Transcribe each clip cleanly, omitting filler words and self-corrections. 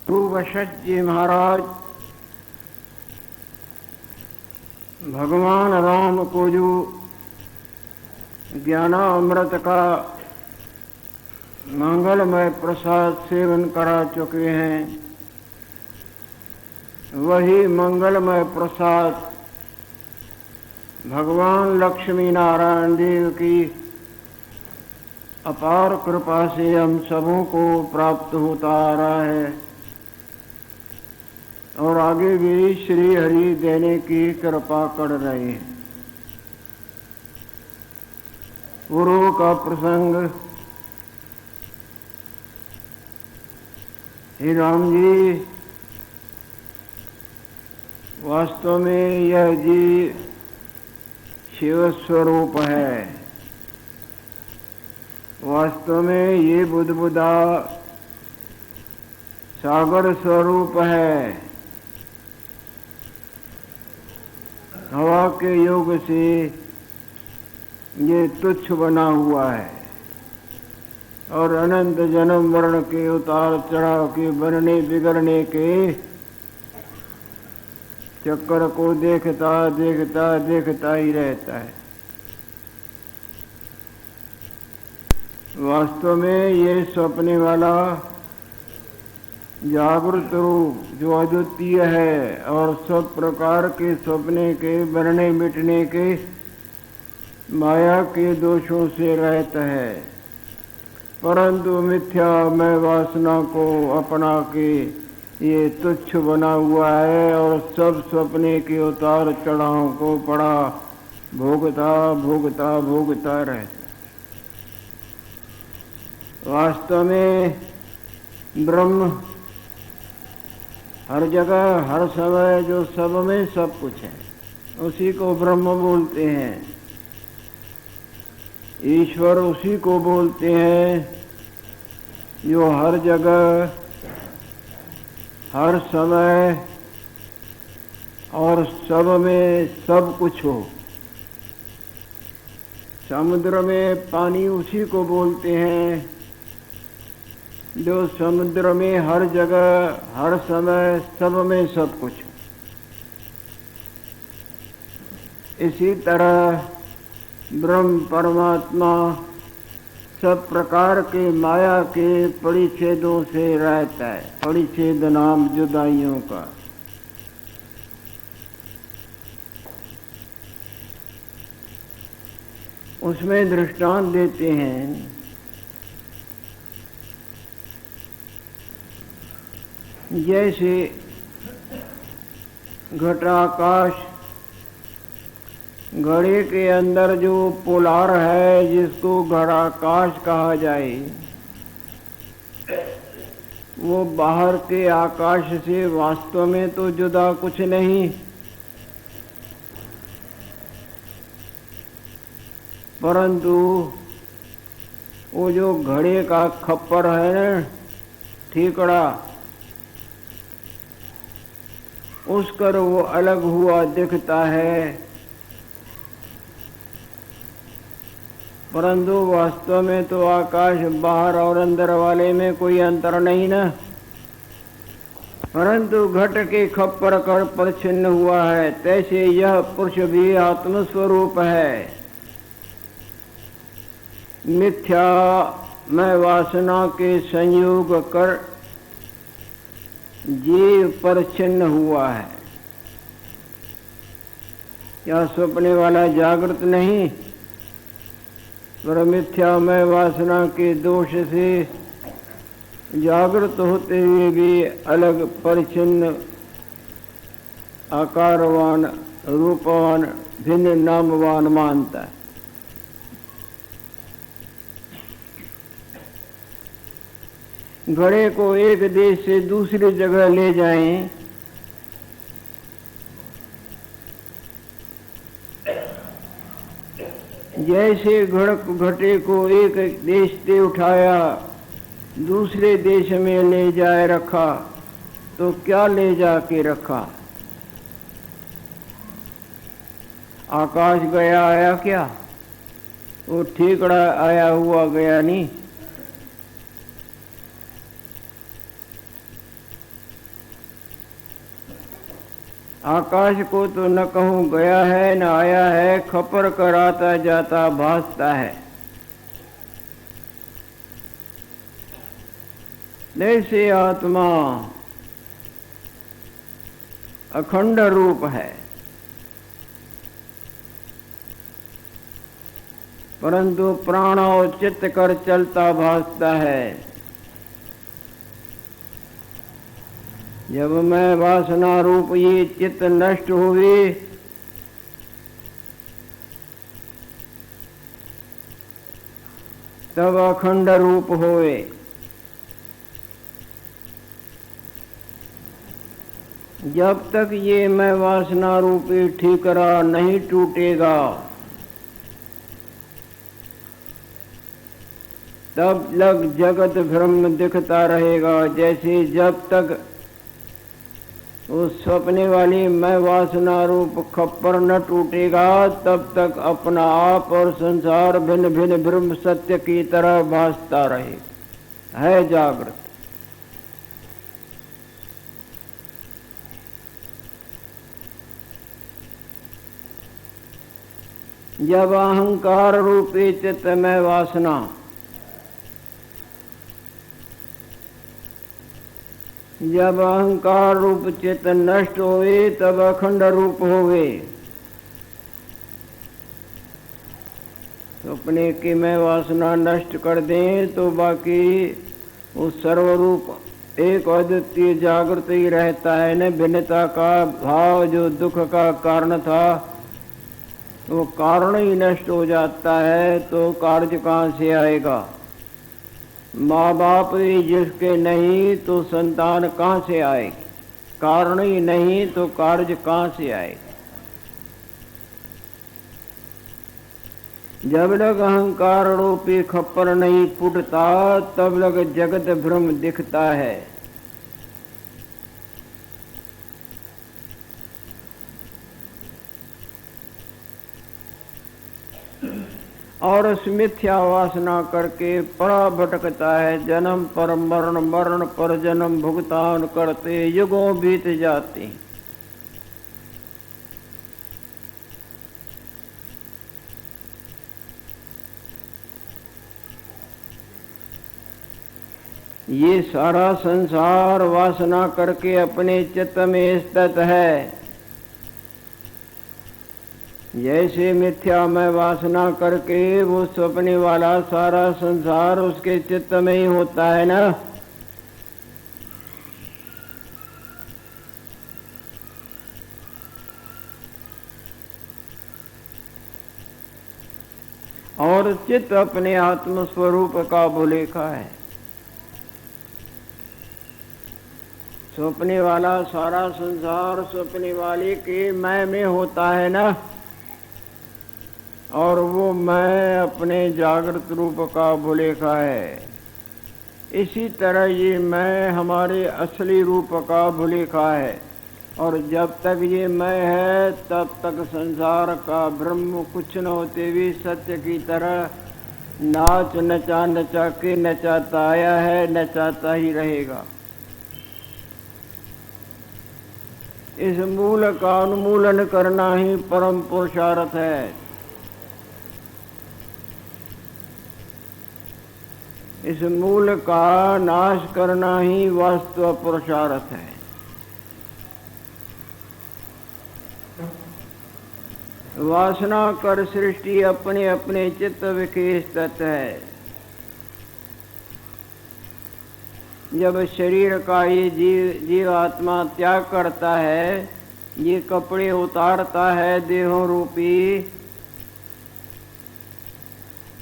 वशिष्ठ जी महाराज भगवान राम को जो ज्ञानामृत का मंगलमय प्रसाद सेवन करा चुके हैं, वही मंगलमय प्रसाद भगवान लक्ष्मी नारायण देव की अपार कृपा से हम सबों को प्राप्त होता आ रहा है और आगे भी श्री हरि देने की कृपा कर रहे हैं। पूर्व का प्रसंग, हे राम जी, वास्तव में यह जी शिव स्वरूप है। वास्तव में ये बुद्बुदा सागर स्वरूप है। हवा के योग से ये तुच्छ बना हुआ है और अनंत जन्म वर्ण के उतार चढ़ाव के बनने बिगड़ने के चक्कर को देखता देखता देखता ही रहता है। वास्तव में ये स्वप्ने वाला जागृत रूप जो अद्वितीय है और सब प्रकार के स्वप्ने के बनने मिटने के माया के दोषों से रहता है, परंतु मिथ्या मैं वासना को अपना के ये तुच्छ बना हुआ है और सब स्वप्ने के उतार चढ़ाव को पड़ा भोगता भोगता भोगता रहता। वास्तव में ब्रह्म हर जगह हर समय जो सब में सब कुछ है, उसी को ब्रह्म बोलते हैं। ईश्वर उसी को बोलते हैं जो हर जगह हर समय और सब में सब कुछ हो। समुद्र में पानी उसी को बोलते हैं जो समुद्र में हर जगह हर समय सब में सब कुछ हो। इसी तरह ब्रह्म परमात्मा सब प्रकार के माया के परिच्छेदों से रहता है। परिच्छेद नाम जुदाइयों का। उसमें दृष्टांत देते हैं, जैसे घटाकाश, घड़े के अंदर जो पोलार है जिसको घटाकाश कहा जाए, वो बाहर के आकाश से वास्तव में तो जुदा कुछ नहीं, परंतु वो जो घड़े का खप्पर है ना, ठीकड़ा, उसकर वो अलग हुआ दिखता है, परंतु वास्तव में तो आकाश बाहर और अंदर वाले में कोई अंतर नहीं ना। परंतु घट के खप्पर कर परिच्छिन्न हुआ है, तैसे यह पुरुष भी आत्मस्वरूप है। मिथ्या मैं वासना के संयोग कर जीव परिच्छिन्न हुआ है। क्या स्वप्ने वाला जागृत नहीं, पर मिथ्या मैं वासना के दोष से जागृत होते हुए भी अलग परिच्छिन्न आकारवान रूपवान भिन्न नामवान मानता है। घड़े को एक देश से दूसरी जगह ले जाएं, जैसे घटे को एक देश से उठाया दूसरे देश में ले जाए रखा, तो क्या ले जाके रखा? आकाश गया आया क्या? वो ठीकड़ा आया हुआ गया नहीं। आकाश को तो न कहूँ गया है न आया है, खपर कर आता जाता भासता है। जैसे आत्मा अखंड रूप है, परंतु प्राण और चित्त कर चलता भासता है। जब मैं वासना रूप ये चित्त नष्ट हुए, तब अखंड रूप होए। जब तक ये मैं वासना रूपी ठीकरा नहीं टूटेगा, तब लग जगत भ्रम दिखता रहेगा। जैसे जब तक उस सपने वाली मैं वासना रूप खप्पर न टूटेगा, तब तक अपना आप और संसार भिन्न भिन्न ब्रह्म सत्य की तरह भासता रहे, है जागृत। जब अहंकार रूपी चित्त में वासना, जब अहंकार रूप चित्त नष्ट होए, तब अखंड रूप होवे। सपने की मैं वासना नष्ट कर दें तो बाकी उस सर्वरूप एक अद्वितीय जागृत ही रहता है न। भिन्नता का भाव जो दुख का कारण था, वो कारण ही नष्ट हो जाता है, तो कार्य कहाँ से आएगा? माँ बाप ही जिसके नहीं तो संतान कहाँ से आएगी? कारण ही नहीं तो कार्य कहाँ से आएगा? जब लग अहंकार रूपी खप्पर नहीं फूटता, तब लग जगत भ्रम दिखता है। और उस मिथ्या वासना करके पड़ा भटकता है। जन्म पर मरण, मरण पर जन्म भुगतान करते युगों बीत जाते। ये सारा संसार वासना करके अपने चित्त में स्थित है। जैसे मिथ्या में वासना करके वो सपने वाला सारा संसार उसके चित्त में ही होता है ना। और चित्त अपने आत्म स्वरूप का भूलेखा है। सपने वाला सारा संसार सपने वाले के मैं में होता है ना, और वो मैं अपने जागृत रूप का भूलेखा है। इसी तरह ये मैं हमारे असली रूप का भूलेखा है। और जब तक ये मैं है, तब तक संसार का ब्रह्म कुछ न होते भी सत्य की तरह नाच नचा नचा के नचाता आया है, नचाता ही रहेगा। इस मूल का उन्मूलन करना ही परम पुरुषार्थ है। इस मूल का नाश करना ही वास्तव पुरुषार्थ है। वासना कर सृष्टि अपने अपने चित्त विखे स्थित है। जब शरीर का ये जीव आत्मा त्याग करता है, ये कपड़े उतारता है देहों रूपी,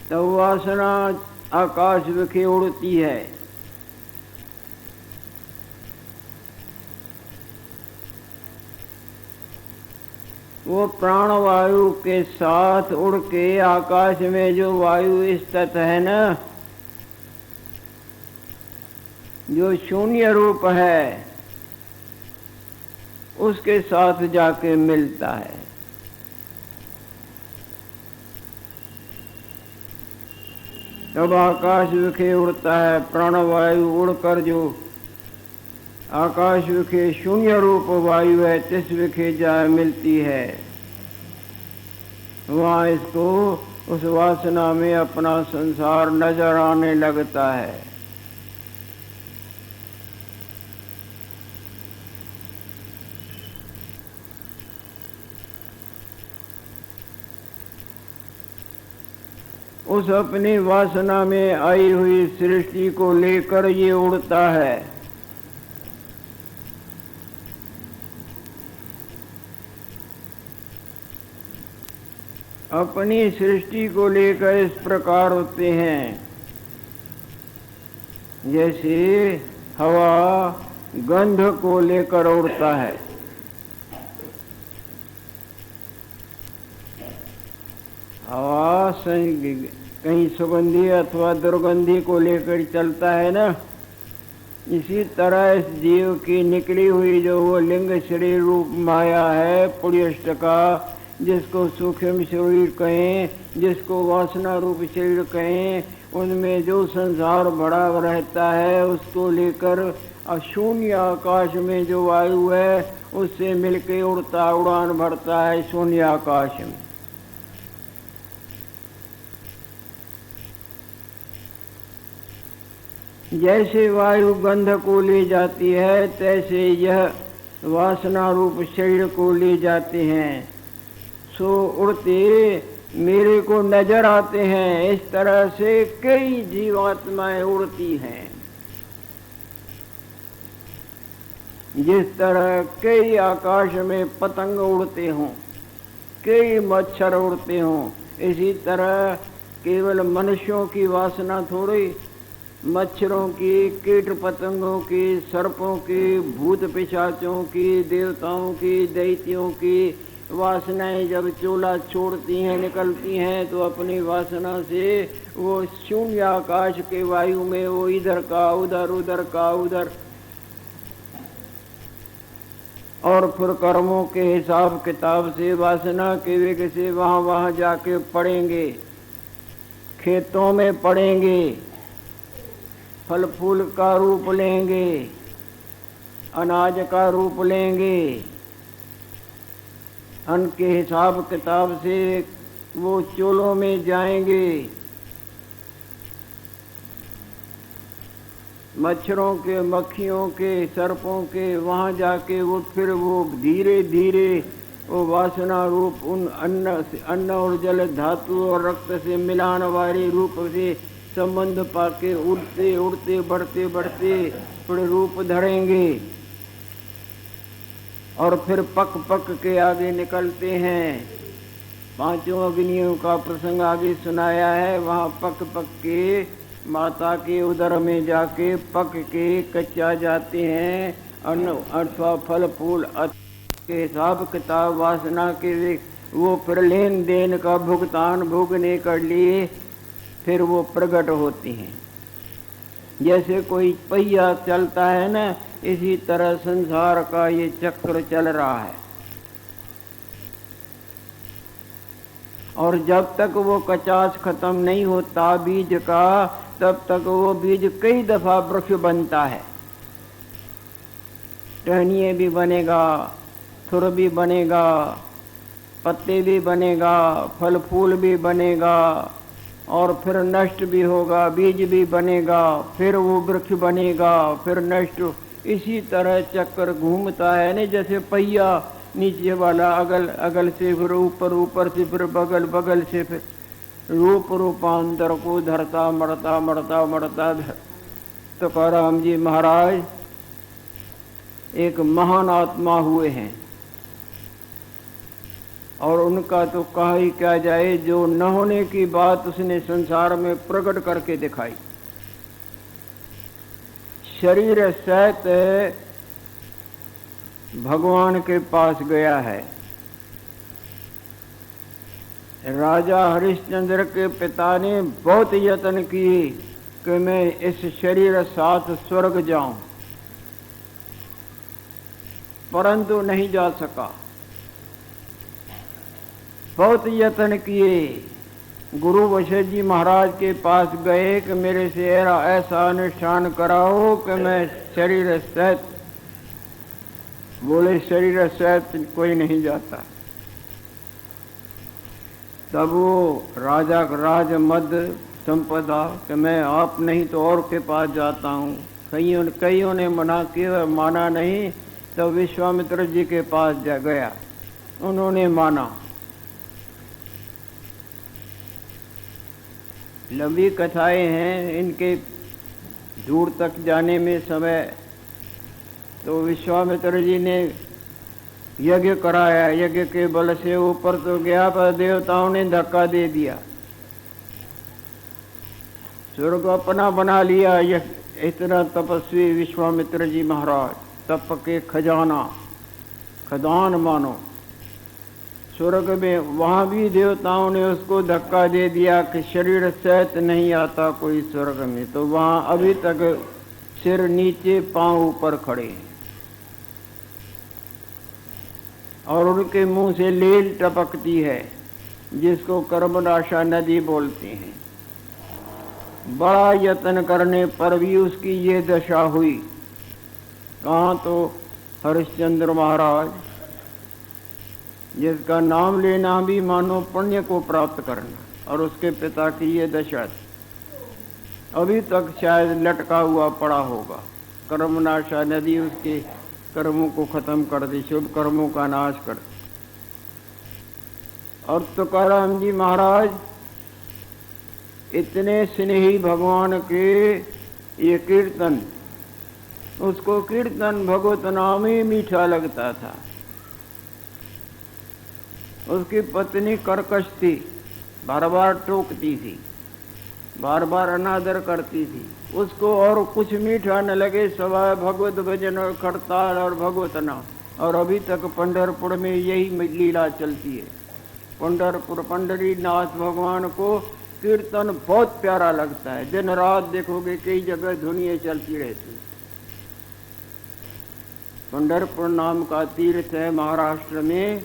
तो वासना आकाश विखे उड़ती है। वो प्राण वायु के साथ उड़ के आकाश में जो वायु स्थित है ना, जो शून्य रूप है, उसके साथ जाके मिलता है। तब आकाश विखे उड़ता है। प्राणवायु उड़कर जो आकाश विखे शून्य रूप वायु है, तिस विखे जा मिलती है। वहाँ इसको उस वासना में अपना संसार नजर आने लगता है। उस अपनी वासना में आई हुई सृष्टि को लेकर ये उड़ता है। अपनी सृष्टि को लेकर इस प्रकार होते हैं जैसे हवा गंध को लेकर उड़ता है। हवा कहीं सुगंधी अथवा दुर्गंधी को लेकर चलता है ना, इसी तरह इस जीव की निकली हुई जो वो लिंग शरीर रूप माया है पुण्यष्ट का, जिसको सूक्ष्म शरीर कहें, जिसको वासना रूप शरीर कहें, उनमें जो संसार बड़ा रहता है उसको लेकर शून्य आकाश में जो वायु है उससे मिलके उड़ता उड़ान भरता है शून्य आकाश में। जैसे वायु गंध को ले जाती है, तैसे यह वासना रूप शरीर को ले जाते हैं। सो उड़ते मेरे को नजर आते हैं। इस तरह से कई जीवात्माएं उड़ती हैं। जिस तरह कई आकाश में पतंग उड़ते हों, कई मच्छर उड़ते हों, इसी तरह केवल मनुष्यों की वासना थोड़ी, मच्छरों की, कीट पतंगों की, सर्पों की, भूत पिशाचों की, देवताओं की, दैत्यों की वासनाएं जब चोला छोड़ती हैं, निकलती हैं, तो अपनी वासना से वो शून्य आकाश के वायु में वो इधर का उधर, उधर का उधर, और फिर कर्मों के हिसाब किताब से वासना के वेग से वहाँ वहाँ जाके पड़ेंगे, खेतों में पड़ेंगे, फल फूल का रूप लेंगे, अनाज का रूप लेंगे, अन्न के हिसाब किताब से वो चोलों में जाएंगे। मच्छरों के, मक्खियों के, सर्पों के वहाँ जाके वो फिर वो धीरे धीरे वो वासना रूप उन अन्न और जल धातु और रक्त से मिलान वाले रूप से संबंध पाके उड़ते उड़ते बढ़ते बढ़ते फिर रूप धरेंगे और फिर पक पक के आगे निकलते हैं। पांचों अग्नियों का प्रसंग आगे सुनाया है। वहाँ पक पक के माता के उदर में जाके पक के कच्चा जाते हैं। अन्न अथवा फल फूल के हिसाब किताब वासना के वो फिर लेन देन का भुगतान भोगने कर लिए फिर वो प्रकट होती हैं। जैसे कोई पहिया चलता है ना, इसी तरह संसार का ये चक्र चल रहा है। और जब तक वो कचास खत्म नहीं होता बीज का, तब तक वो बीज कई दफा वृक्ष बनता है। टहनिए भी बनेगा, थुर भी बनेगा, पत्ते भी बनेगा, फल फूल भी बनेगा, और फिर नष्ट भी होगा, बीज भी बनेगा, फिर वो वृक्ष बनेगा, फिर नष्ट। इसी तरह चक्कर घूमता है न, जैसे पहिया नीचे वाला अगल अगल से फिर ऊपर, ऊपर से फिर बगल, बगल से फिर रूप रूपांतर को धरता मरता मरता मरता। तुकाराम जी महाराज एक महान आत्मा हुए हैं और उनका तो कहा ही क्या जाए, जो न होने की बात उसने संसार में प्रकट करके दिखाई। शरीर सहित भगवान के पास गया है। राजा हरिश्चंद्र के पिता ने बहुत यत्न किए कि मैं इस शरीर साथ स्वर्ग जाऊं, परंतु नहीं जा सका। बहुत यत्न किए। गुरु वशिष्ठ जी महाराज के पास गए कि मेरे से ऐसा अनुष्ठान कराओ कि मैं शरीर सहित बोले शरीर सहित कोई नहीं जाता। तब वो राजा राज मध्य संपदा कि मैं आप नहीं तो और के पास जाता हूँ। कईयों ने मना किया, माना नहीं, तब विश्वामित्र जी के पास जा गया, उन्होंने माना। लंबी कथाएं हैं, इनके दूर तक जाने में समय। तो विश्वामित्र जी ने यज्ञ कराया, यज्ञ के बल से ऊपर तो गया, पर देवताओं ने धक्का दे दिया, स्वर्ग अपना बना लिया। यह इतना तपस्वी विश्वामित्र जी महाराज, तप के खदान मानो। स्वर्ग में वहां भी देवताओं ने उसको धक्का दे दिया कि शरीर सहित नहीं आता कोई स्वर्ग में। तो वहां अभी तक सिर नीचे पांव ऊपर खड़े हैं, और उनके मुंह से लील टपकती है, जिसको कर्मनाशा नदी बोलते हैं। बड़ा यत्न करने पर भी उसकी ये दशा हुई। कहाँ तो हरिश्चंद्र महाराज, जिसका नाम लेना भी मानो पुण्य को प्राप्त करना, और उसके पिता की ये दशा अभी तक शायद लटका हुआ पड़ा होगा। कर्मनाशा नदी उसके कर्मों को खत्म कर दी, शुभ कर्मों का नाश कर दी। और तुकाराम जी महाराज इतने स्नेही भगवान के, ये कीर्तन, उसको कीर्तन भगवत नाम ही मीठा लगता था। उसकी पत्नी कर्कश थी, बार बार टोकती थी, बार बार अनादर करती थी। उसको और कुछ मीठा न लगे सवाय भगवत भजन और खड़ताल और भगवत नाम। और अभी तक पंढरपुर में यही लीला चलती है। पंढरपुर पंढरीनाथ भगवान को कीर्तन बहुत प्यारा लगता है। दिन रात देखोगे कई जगह धुनियाँ चलती रहती। पंढरपुर नाम का तीर्थ है महाराष्ट्र में,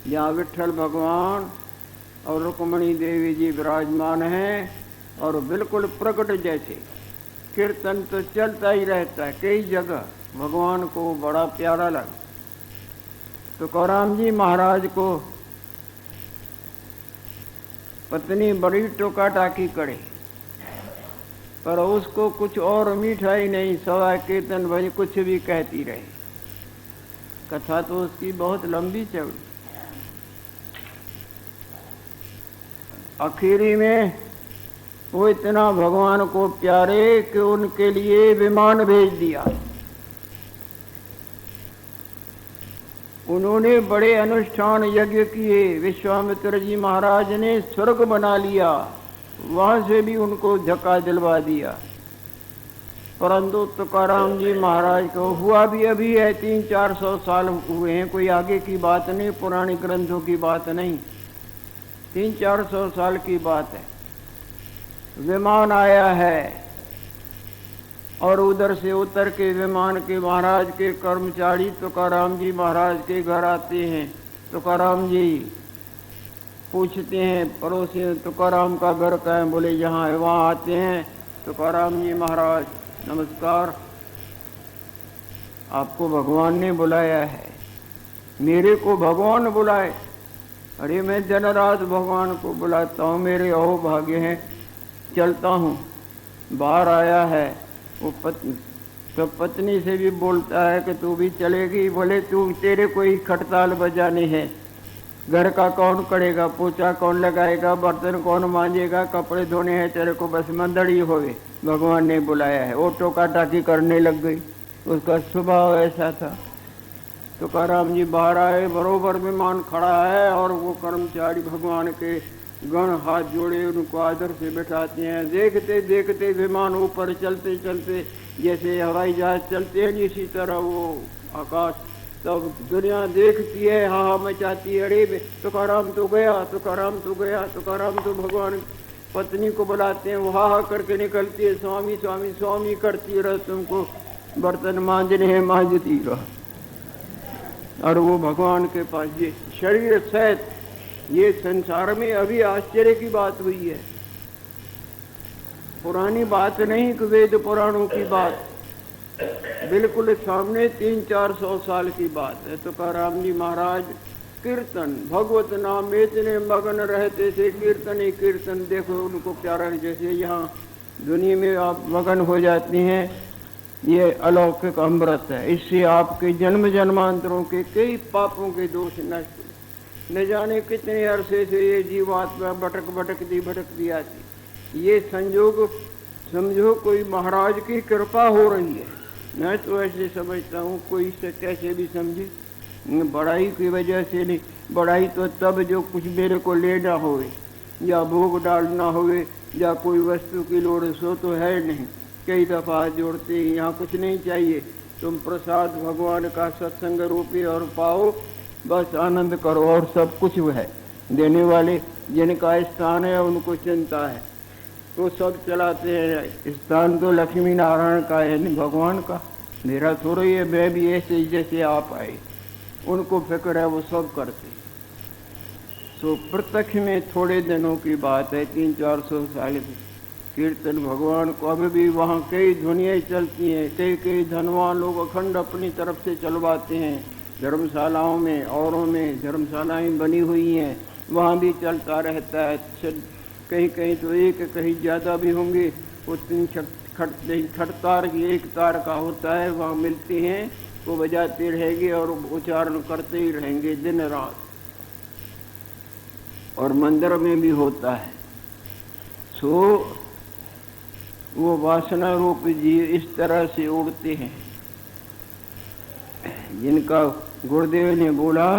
जहाँ विठ्ठल भगवान और रुक्मणी देवी जी विराजमान हैं, और बिल्कुल प्रकट जैसे कीर्तन तो चलता ही रहता है कई जगह। भगवान को बड़ा प्यारा लगा। तो तुकाराम जी महाराज को पत्नी बड़ी टोका टाकी करे, पर उसको कुछ और मीठा ही नहीं, सवाय कीर्तन भजन कुछ भी कहती रहे। कथा तो उसकी बहुत लंबी चौड़ी। आखिरी में वो इतना भगवान को प्यारे कि उनके लिए विमान भेज दिया। उन्होंने बड़े अनुष्ठान यज्ञ किए। विश्वामित्र जी महाराज ने स्वर्ग बना लिया, वहां से भी उनको धक्का दिलवा दिया। परंतु तुकाराम जी महाराज को हुआ भी अभी है, 300-400 साल हुए हैं, कोई आगे की बात नहीं, पुरानी ग्रंथों की बात नहीं, 300-400 साल की बात है। विमान आया है, और उधर से उतर के विमान के महाराज के कर्मचारी तुकाराम जी महाराज के घर आते हैं। तुकाराम जी पूछते हैं पड़ोसी, तुकाराम का घर कहाँ है? बोले यहाँ है। वहाँ आते हैं, तुकाराम जी महाराज नमस्कार, आपको भगवान ने बुलाया है। मेरे को भगवान बुलाए? अरे मैं दिन रात भगवान को बुलाता हूँ, मेरे अहो भाग्य हैं, चलता हूँ। बाहर आया है वो पत्नी से भी बोलता है कि तू भी चलेगी? बोले तेरे कोई खटताल बजाने हैं, घर का कौन करेगा, पोछा कौन लगाएगा, बर्तन कौन मांजेगा, कपड़े धोने हैं तेरे को, बस मंदड़ी होवे, भगवान ने बुलाया है। वो टोका टाकी करने लग गई, उसका स्वभाव ऐसा था। तुकाराम जी बाहर आए, बरोबर विमान खड़ा है, और वो कर्मचारी भगवान के गण हाथ जोड़े उनको आदर से बैठाते हैं। देखते देखते विमान ऊपर चलते चलते जैसे हवाई जहाज चलते हैं, इसी तरह वो आकाश, तब दुनिया देखती है, हा मचाती है, अरे तुकाराम तो गया, तुकाराम तो गया, तुकाराम तो। भगवान पत्नी को बुलाते हैं, वो हा करके निकलती है, स्वामी स्वामी स्वामी करती रह, तुमको बर्तन मांजने हैं मांजती रह। और वो भगवान के पास ये शरीर सहित, ये संसार में अभी आश्चर्य की बात हुई है, पुरानी बात नहीं कि वेद पुराणों की बात। बिल्कुल सामने 300-400 साल की बात है। तुकाराम जी महाराज कीर्तन भगवत नाम में इतने मगन रहते थे, कीर्तन ही कीर्तन। देखो उनको प्यारा, जैसे यहाँ दुनिया में आप मगन हो जाती हैं, ये अलौकिक अमृत है। इससे आपके जन्म जन्मांतरों के कई पापों के दोष नष्ट। न जाने कितने अरसे से ये जीवात्मा भटकती आती। ये संयोग समझो कोई महाराज की कृपा हो रही है। मैं तो ऐसे समझता हूँ, कोई इसे कैसे भी समझे, बड़ाई की वजह से नहीं। बड़ाई तो तब जो कुछ मेरे को लेना होवे या भोग डालना होवे या कोई वस्तु की लोड़, सो तो है नहीं। कई दफ़ा जोड़ते हैं, यहाँ कुछ नहीं चाहिए, तुम प्रसाद भगवान का सत्संग रूपी और पाओ, बस आनंद करो, और सब कुछ है। देने वाले जिनका स्थान है उनको चिंता है, तो सब चलाते हैं। स्थान तो लक्ष्मी नारायण का है, नहीं भगवान का। मेरा थोड़ा ही है, मैं भी ऐसे जैसे आप आए, उनको फिक्र है, वो सब करते। सो प्रत्यक्ष में थोड़े दिनों की बात है, 300-400 साल की कीर्तन भगवान को। अभी भी वहाँ कई ध्वनियाँ चलती हैं, कई धनवान लोग अखंड अपनी तरफ से चलवाते हैं। धर्मशालाओं में, औरों में धर्मशालाएँ बनी हुई हैं, वहाँ भी चलता रहता है। कहीं तो एक, कहीं ज़्यादा भी होंगे। वो 3 खट तार की, एक तार का होता है, वहाँ मिलते हैं, वो बजाते रहेंगे और उच्चारण करते ही रहेंगे दिन रात। और मंदिर में भी होता है। सो वो वासना रूप जीव इस तरह से उड़ते हैं, जिनका गुरुदेव ने बोला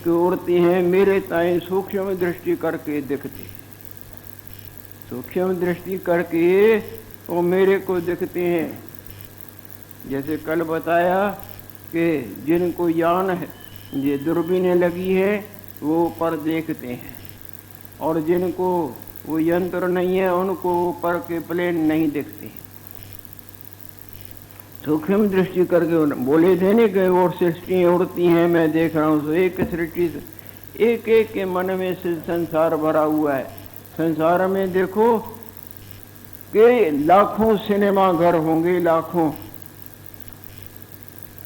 कि उड़ते हैं मेरे ताई सूक्ष्म दृष्टि करके दिखते। सूक्ष्म दृष्टि करके वो मेरे को दिखते हैं। जैसे कल बताया कि जिनको यान है, ये दूरबीनें लगी है, वो ऊपर देखते हैं, और जिनको वो यंत्र नहीं है उनको ऊपर के प्लेन नहीं दिखते। सूक्ष्म दृष्टि करके बोले थे नहीं कि और सृष्टियाँ उड़ती हैं, मैं देख रहा हूँ। तो एक सृष्टि से एक के मन में से संसार भरा हुआ है। संसार में देखो कि लाखों सिनेमा घर होंगे, लाखों।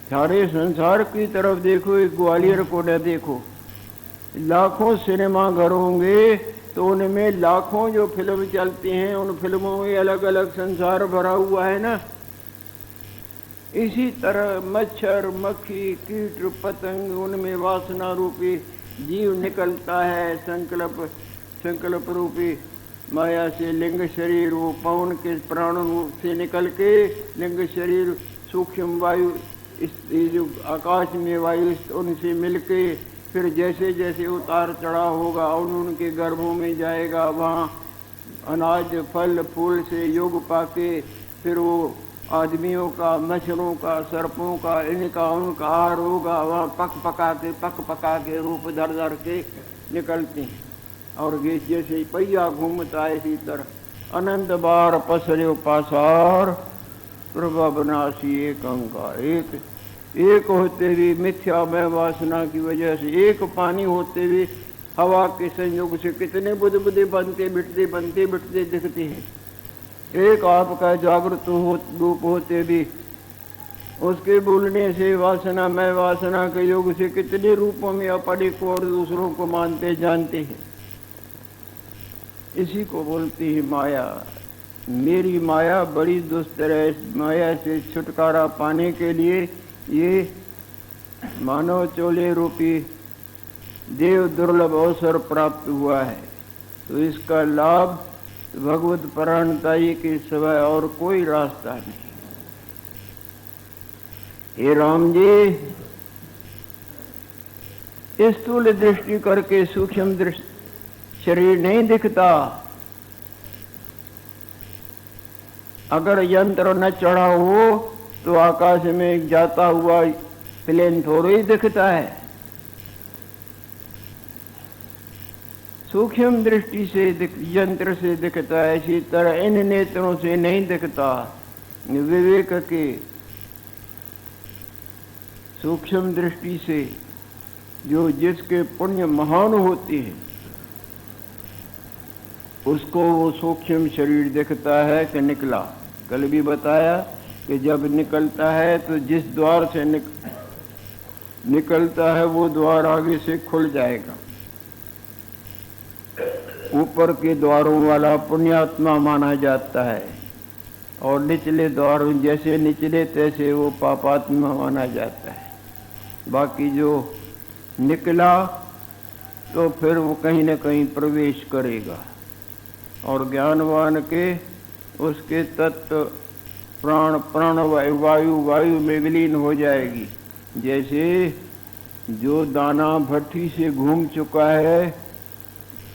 सारे संसार की तरफ देखो, एक ग्वालियर को न देखो, लाखों सिनेमा घर होंगे, तो उनमें लाखों जो फिल्म चलती हैं, उन फिल्मों में अलग अलग संसार भरा हुआ है ना। इसी तरह मच्छर, मक्खी, कीट, पतंग, उनमें वासना रूपी जीव निकलता है। संकल्प रूपी माया से लिंग शरीर, वो पवन के प्राण रूप से निकल के लिंग शरीर, सूक्ष्म वायु, इस जो आकाश में वायु, उनसे मिलके फिर जैसे जैसे उतार चढ़ाव होगा उनके गर्भों में जाएगा। वहाँ अनाज फल फूल से योग पाके फिर वो आदमियों का, मच्छरों का, सर्पों का, इनका उनका आहार होगा। वहाँ पक पका के रूप धर के निकलते हैं। और जैसे पहिया घूमता है इसी तरह अनंत बार पसरे पासार प्रभा बनासी एक अंकार। एक होते हुए मिथ्या में वासना की वजह से, एक पानी होते हुए हवा के संयोग से कितने बुद्धि बनते बिटते दिखते हैं। एक आपका जागृत रूप होते भी उसके बोलने से वासना के योग से कितने रूपों में अपने को और दूसरों को मानते जानते हैं। इसी को बोलती है माया। मेरी माया बड़ी दुस्तर है। माया से छुटकारा पाने के लिए ये मानव चोले रूपी देव दुर्लभ अवसर प्राप्त हुआ है। तो इसका लाभ भगवत परायणताई के सिवाय और कोई रास्ता नहीं। हे राम जी, स्थूल दृष्टि करके सूक्ष्म दृष्टि शरीर नहीं दिखता। अगर यंत्र न चढ़ा हो तो आकाश में जाता हुआ प्लेन थोड़ा ही दिखता है। सूक्ष्म दृष्टि से यंत्र से दिखता है, इसी तरह इन नेत्रों से नहीं दिखता। विवेक के सूक्ष्म दृष्टि से जो जिसके पुण्य महान होते हैं उसको वो सूक्ष्म शरीर दिखता है कि निकला। कल भी बताया कि जब निकलता है तो जिस द्वार से निकलता है वो द्वार आगे से खुल जाएगा। ऊपर के द्वारों वाला पुण्यात्मा माना जाता है और निचले द्वार जैसे निचले तैसे वो पापात्मा माना जाता है। बाकी जो निकला तो फिर वो कहीं न कहीं प्रवेश करेगा और ज्ञानवान के उसके तत्व प्राण वायु में विलीन हो जाएगी। जैसे जो दाना भट्टी से घूम चुका है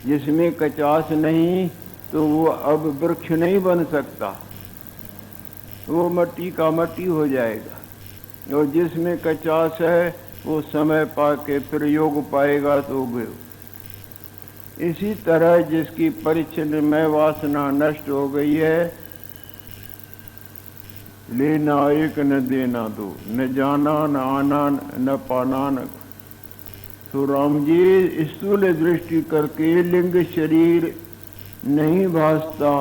जिसमें कचास नहीं तो वो अब वृक्ष नहीं बन सकता, वो मट्टी का मट्टी हो जाएगा। और जिसमें कचास है वो समय पाके फिर योग पाएगा तो उगे। इसी तरह जिसकी परिच्छिन्न वासना नष्ट हो गई है, लेना एक न देना दो, न जाना न आना न पाना न। तो राम जी स्थूल दृष्टि करके लिंग शरीर नहीं भासता,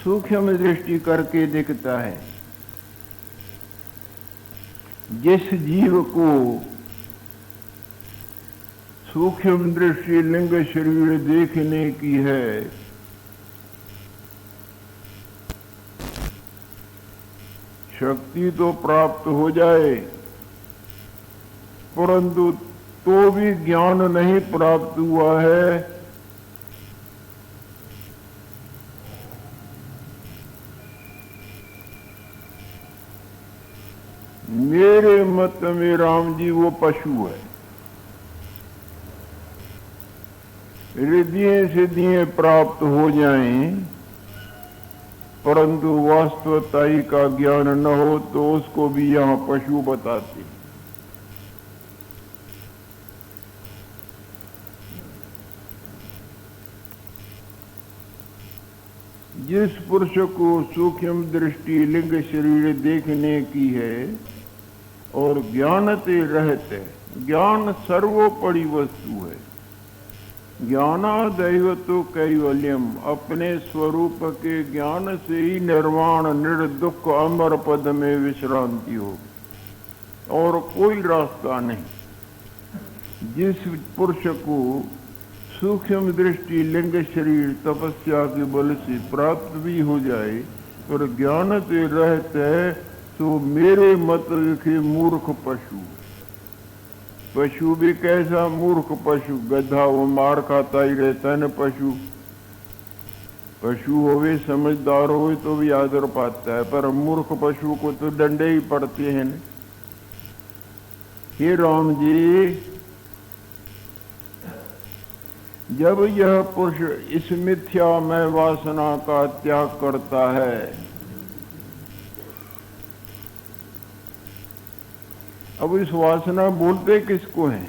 सूक्ष्म दृष्टि करके दिखता है। जिस जीव को सूक्ष्म दृष्टि लिंग शरीर देखने की है, शक्ति तो प्राप्त हो जाए परंतु तो भी ज्ञान नहीं प्राप्त हुआ है। मेरे मत में राम जी वो पशु है। रिद्धियां सिद्धियां प्राप्त हो जाएं परंतु वास्तवताई का ज्ञान न हो तो उसको भी यहाँ पशु बताते। जिस पुरुष को सूक्ष्म दृष्टि लिंग शरीर देखने की है और ज्ञानते रहते, ज्ञान सर्वोपरि वस्तु है। ज्ञानादैवतो कैवल्यम, अपने स्वरूप के ज्ञान से ही निर्वाण निर्दुख अमर पद में विश्रांति होगी और कोई रास्ता नहीं। जिस पुरुष को सूक्ष्म दृष्टि लिंग शरीर तपस्या के बल से प्राप्त भी हो जाए और ज्ञान से रहते तो मेरे मत के मूर्ख पशु। पशु भी कैसा मूर्ख पशु, गधा वो मार खाता ही रहता है न पशु। पशु होवे समझदार होवे तो भी आदर पाता है, पर मूर्ख पशु को तो डंडे ही पड़ते हैं। हे राम जी, जब यह पुरुष इस मिथ्यामय वासना का त्याग करता है, अब इस वासना बोलते किसको है?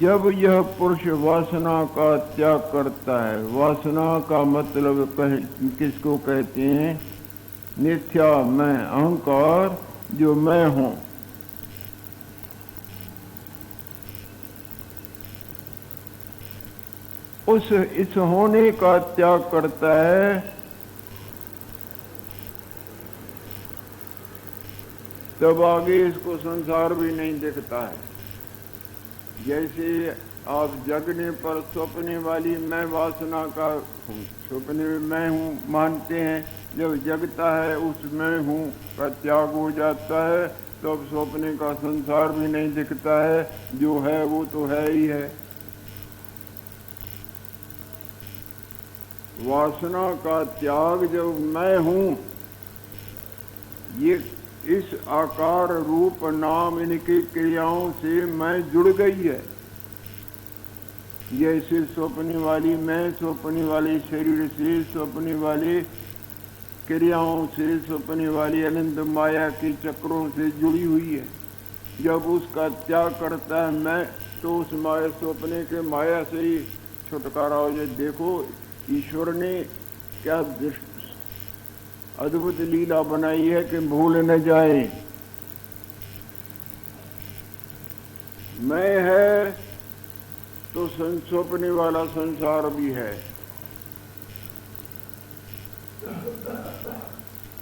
जब यह पुरुष वासना का त्याग करता है, वासना का मतलब किसको कहते हैं? मिथ्या मैं, अहंकार जो मैं हूं। इस होने का त्याग करता है, तब आगे इसको संसार भी नहीं दिखता है। जैसे आप जगने पर स्वप्ने वाली मैं वासना का स्वप्ने में मैं हूँ मानते हैं, जब जगता है उस मैं हूँ का त्याग हो जाता है, तब स्वप्ने का संसार भी नहीं दिखता है। जो है वो तो है ही है। वासना का त्याग जब मैं हूँ, ये इस आकार रूप नाम इनकी क्रियाओं से मैं जुड़ गई है। जैसे स्वप्ने वाली मैं स्वप्ने वाले शरीर से, स्वप्ने वाले क्रियाओं से, स्वप्ने वाली अनंत माया के चक्रों से जुड़ी हुई है। जब उसका त्याग करता है मैं, तो उस माया स्वप्ने के माया से ही छुटकारा हो जाए। देखो ईश्वर ने क्या अद्भुत लीला बनाई है कि भूल न जाए। मैं है तो स्वप्ने वाला संसार भी है।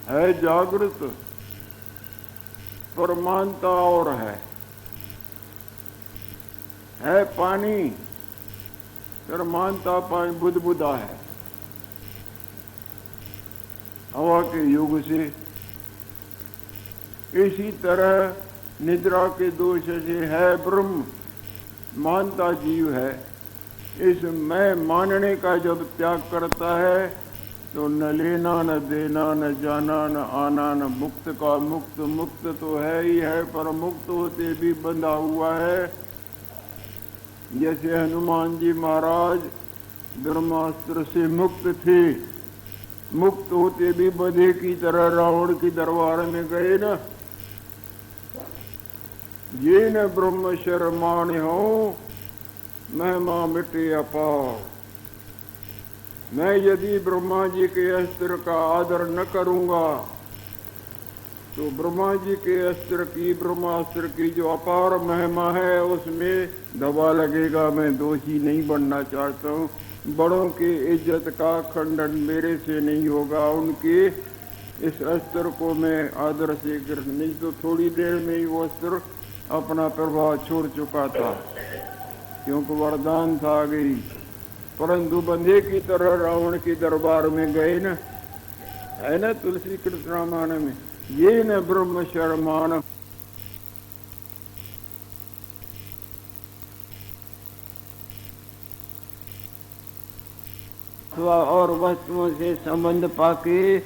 है जागृत, पर मानता और है पानी, पर मानता पानी बुदबुदा है। हवा के युग से इसी तरह निद्रा के दोष से है ब्रह्म, मानता जीव है। इस मैं मानने का जब त्याग करता है तो न लेना न देना न जाना न आना न मुक्त का मुक्त। मुक्त तो है ही है, पर मुक्त होते भी बंधा हुआ है। जैसे हनुमान जी महाराज ब्रह्मास्त्र से मुक्त थे, मुक्त होते भी बंधे की तरह रावण की दरबार में गए न। ये न ब्रह्म शर्माने हो महिमा मिटे अपार। मैं यदि ब्रह्मा जी के अस्त्र का आदर न करूंगा तो ब्रह्मा जी के अस्त्र की, ब्रह्मास्त्र की जो अपार महिमा है उसमें दबा लगेगा। मैं दोषी नहीं बनना चाहता हूँ। बड़ों की इज्जत का खंडन मेरे से नहीं होगा। उनके इस अस्त्र को मैं आदर से कर, नहीं तो थोड़ी देर में ही वो अस्त्र अपना प्रभाव छोड़ चुका था, क्योंकि वरदान था गई। परंतु बंधे की तरह रावण के दरबार में गए न, है ना तुलसी कृष्ण रामायण में, ये न ब्रह्म शर्मान। और वस्तुओं से संबंध पाके